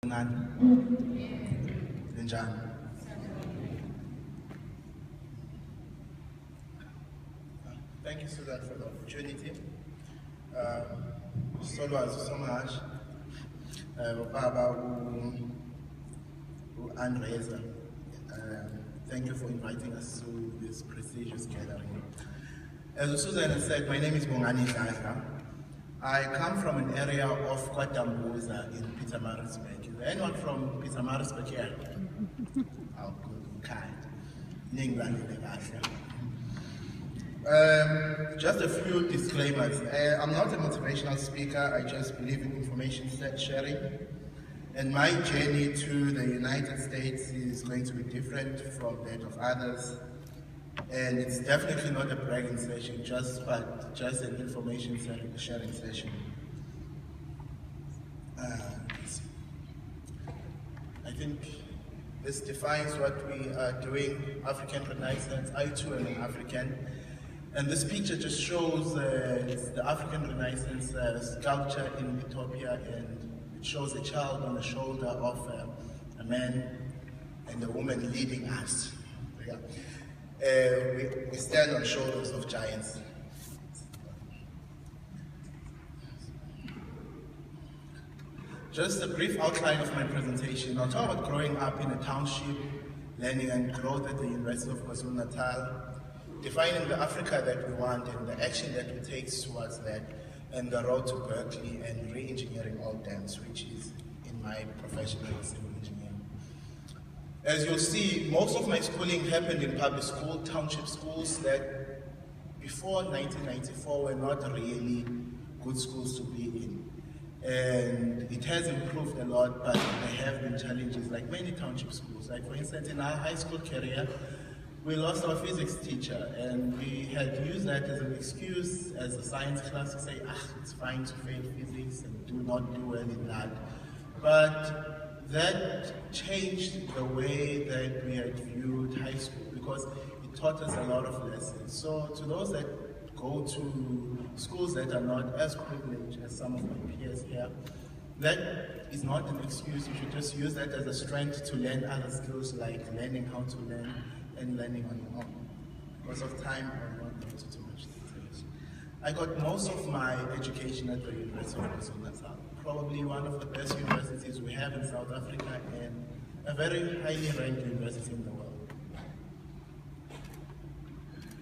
Bongani. Njani. Thank you, Susan, for the opportunity. Solwazi so much. Baba Andreza, thank you for inviting us to this prestigious gathering. As Susan said, my name is Bongani Dladla. I come from an area of Kwatambuza in Pietermaritzburg. Is there anyone from Pietermaritzburg here? Oh, good, kind. Just a few disclaimers. I'm not a motivational speaker, I just believe in information sharing. And my journey to the United States is going to be different from that of others. And it's definitely not a bragging session, but just an information sharing session. I think this defines what we are doing, African Renaissance. I too am an African. And this picture just shows the African Renaissance sculpture in Ethiopia, and it shows a child on the shoulder of a man and a woman leading us. Yeah. We stand on shoulders of giants. Just a brief outline of my presentation. I'll talk about growing up in a township, learning and growth at the University of KwaZulu-Natal, defining the Africa that we want and the action that we take towards that, and the road to Berkeley and re-engineering all dams, which is in my profession as civil engineering. As you'll see, most of my schooling happened in public school, township schools that before 1994 were not really good schools to be in. And it has improved a lot, but there have been challenges like many township schools. Like for instance, in our high school career, we lost our physics teacher, and we had used that as an excuse as a science class to say, it's fine to fail physics and do not do well in that. But that changed the way that we had viewed high school, because it taught us a lot of lessons. So to those that go to schools that are not as privileged as some of my peers here, that is not an excuse. You should just use that as a strength to learn other skills, like learning how to learn and learning on your own. Because of time, I will not go into too much details. I got most of my education at the University of KwaZulu-Natal, probably one of the best universities we have in South Africa and a very highly ranked university in the world.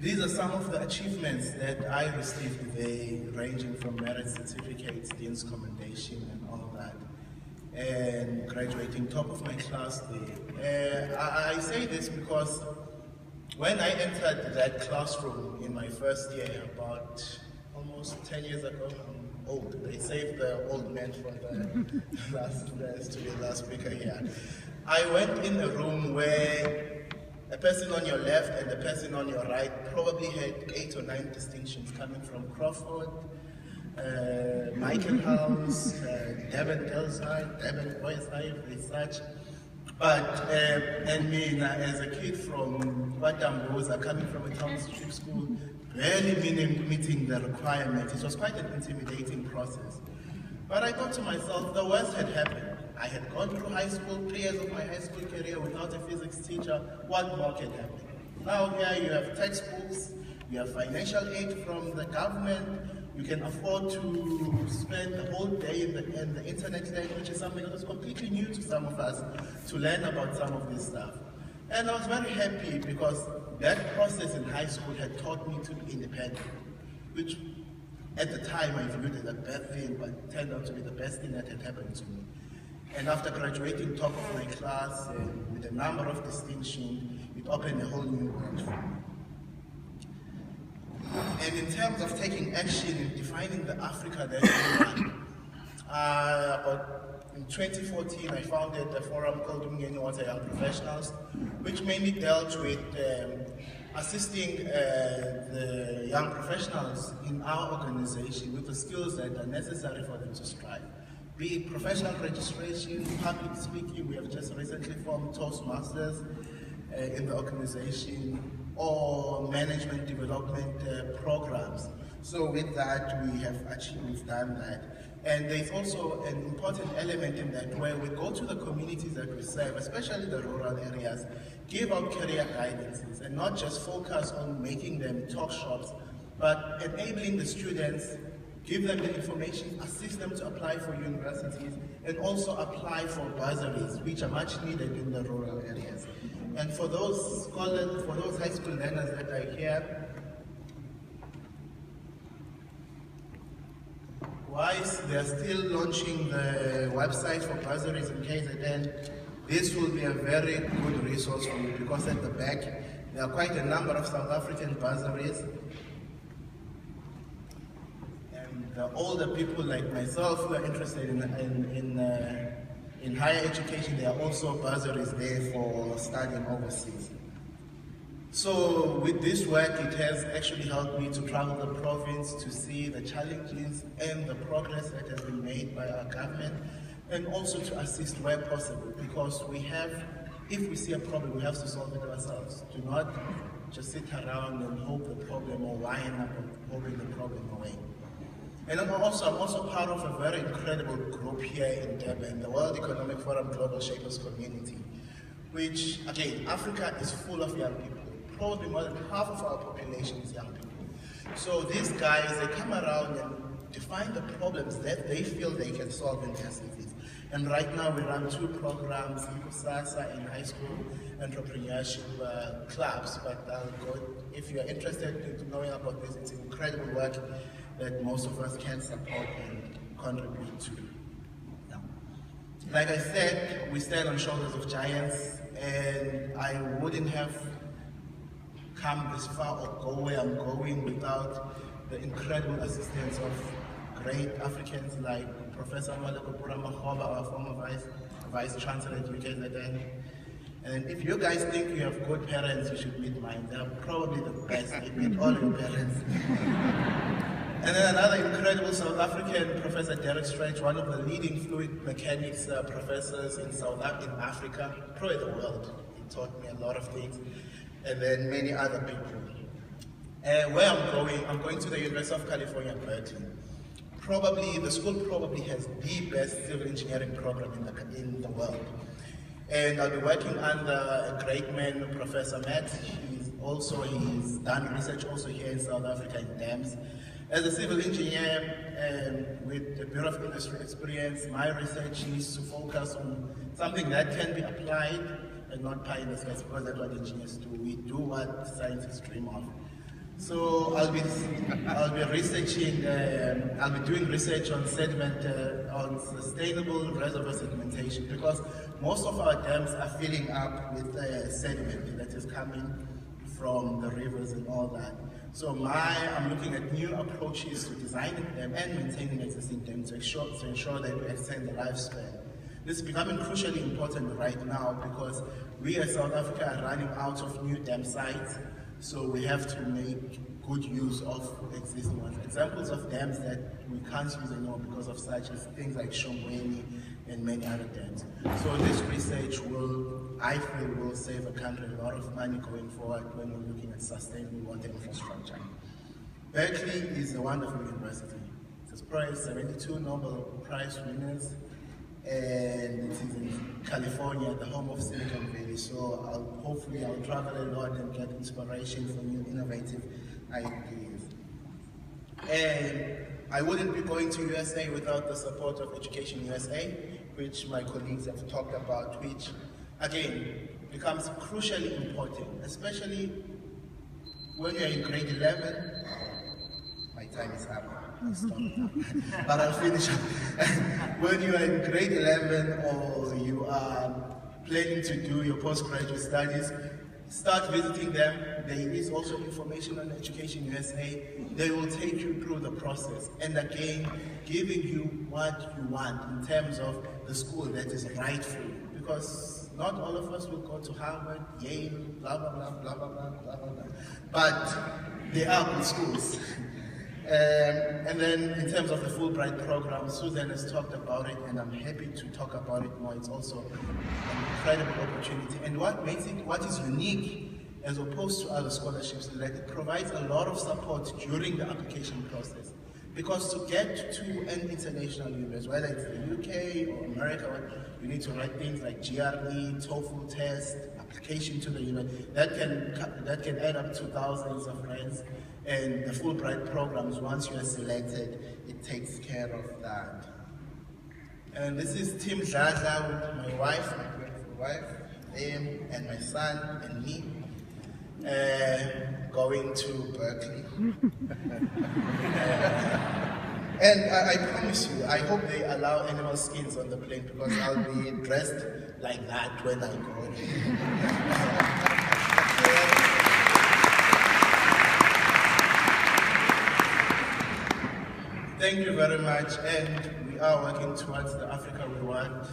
These are some of the achievements that I received today, ranging from merit certificates, dean's commendation, and all of that, and graduating top of my class there. I say this because when I entered that classroom in my first year, about almost 10 years ago, I'm old. They saved the old man for the last speaker here. I went in a room where a person on your left and the person on your right probably had 8 or 9 distinctions coming from Crawford, Michael House, Devon Delside, Devon Boyside, research. But, and me as a kid from Kwatambuza, coming from a township school, barely meeting the requirements. It was quite an intimidating process. But I thought to myself, the worst had happened. I had gone through high school, 3 years of my high school career without a physics teacher. What more can happen? Now here you have textbooks, you have financial aid from the government, you can afford to spend the whole day in the internet learning, which is something that was completely new to some of us, to learn about some of this stuff. And I was very happy because that process in high school had taught me to be independent, which at the time I viewed as a bad thing, but turned out to be the best thing that had happened to me. And after graduating top of my class and with a number of distinctions, it opened a whole new world for me. And in terms of taking action and defining the Africa that we want, in 2014 I founded a forum called Bongani Young Professionals, which mainly dealt with assisting the young professionals in our organization with the skills that are necessary for them to strive. Be it professional registration, public speaking, we have just recently formed Toastmasters in the organization, or management development programs. So with that, we've done that. And there's also an important element in that where we go to the communities that we serve, especially the rural areas, give out career guidances and not just focus on making them talk shops, but enabling the students, give them the information, assist them to apply for universities, and also apply for bursaries, which are much needed in the rural areas. And for those scholars, for those high school learners that are here, whilst they're still launching the website for bursaries in KZN, this will be a very good resource for you, because at the back, there are quite a number of South African bursaries. The older people like myself who are interested in higher education, there are also bursaries there for studying overseas. So with this work, it has actually helped me to travel the province to see the challenges and the progress that has been made by our government, and also to assist where possible, because we have, if we see a problem, we have to solve it ourselves. Do not just sit around and hope the problem, or wind up hoping the problem away. And I'm also part of a very incredible group here in Durban, the World Economic Forum Global Shapers Community, which, again, Africa is full of young people. Probably more than half of our population is young people. So these guys, they come around and define the problems that they feel they can solve in their cities. And right now we run 2 programs, Ikusasa in high school entrepreneurship clubs. But if you're interested in knowing about this, it's incredible work that most of us can support and contribute to. Yeah. Like I said, we stand on shoulders of giants, and I wouldn't have come this far or go where I'm going without the incredible assistance of great Africans like Professor Malekopura Makhoba, our former Vice Chancellor at UKZN. And if you guys think you have good parents, you should meet mine. They're probably the best. You meet all your parents. And then another incredible South African, Professor Derek Stretch, one of the leading fluid mechanics professors in Africa, probably the world. He taught me a lot of things. And then many other people. Where I'm going to the University of California, Berkeley. The school probably has the best civil engineering program in the world. And I'll be working under a great man, Professor Matt. He's done research also here in South Africa in dams. As a civil engineer with the Bureau of Industry experience, my research needs to focus on something that can be applied and not pie in the sky, because that's what engineers do. We do what scientists dream of. So I'll be researching. I'll be doing research on on sustainable reservoir sedimentation, because most of our dams are filling up with sediment that is coming from the rivers and all that. So I'm looking at new approaches to designing them and maintaining existing dams to ensure that we extend the lifespan. This is becoming crucially important right now, because we as South Africa are running out of new dam sites, so we have to make good use of existing ones. Examples of dams that we can't use anymore because of such as things like Bongani and many other dams. So this research I feel will save a country a lot of money going forward when we're looking at sustainable water infrastructure. Berkeley is a wonderful university. It has probably 72 Nobel Prize winners, and it is in California, the home of Silicon Valley. So hopefully I'll travel a lot and get inspiration for new innovative ideas. And I wouldn't be going to USA without the support of Education USA, which my colleagues have talked about, which again becomes crucially important, especially when you're in grade 11. My time is up. I'll stop now. But I'll finish up. When you are in grade 11 or you are planning to do your postgraduate studies, start visiting them. There is also information on Education USA. They will take you through the process, and again, giving you what you want in terms of the school that is right for you. Because not all of us will go to Harvard, Yale, blah, blah, blah, blah, blah, blah, blah, blah, blah. But they are good schools. And then in terms of the Fulbright program, Susan has talked about it, and I'm happy to talk about it more. It's also an incredible opportunity. And what is unique as opposed to other scholarships is that it provides a lot of support during the application process. Because to get to an international university, whether it's the UK or America, you need to write things like GRE, TOEFL test, application to the university. That can add up to thousands of rands. And the Fulbright programs, once you are selected, it takes care of that. And this is Team Dladla with my wife, my beautiful wife, and my son and me, going to Berkeley. And I promise you, I hope they allow animal skins on the plane because I'll be dressed like that when I go there. Thank you very much, and we are working towards the Africa we want.